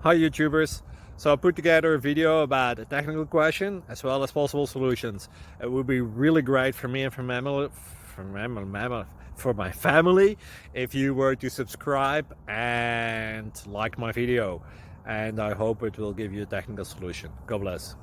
Hi YouTubers! So I put together a video about a technical question as well as possible solutions. It would be really great for me and for my family if you were to subscribe and like my video, and I hope it will give you a technical solution. God bless.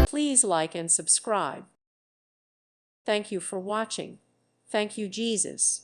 Please like and subscribe. Thank you for watching. Thank you, Jesus.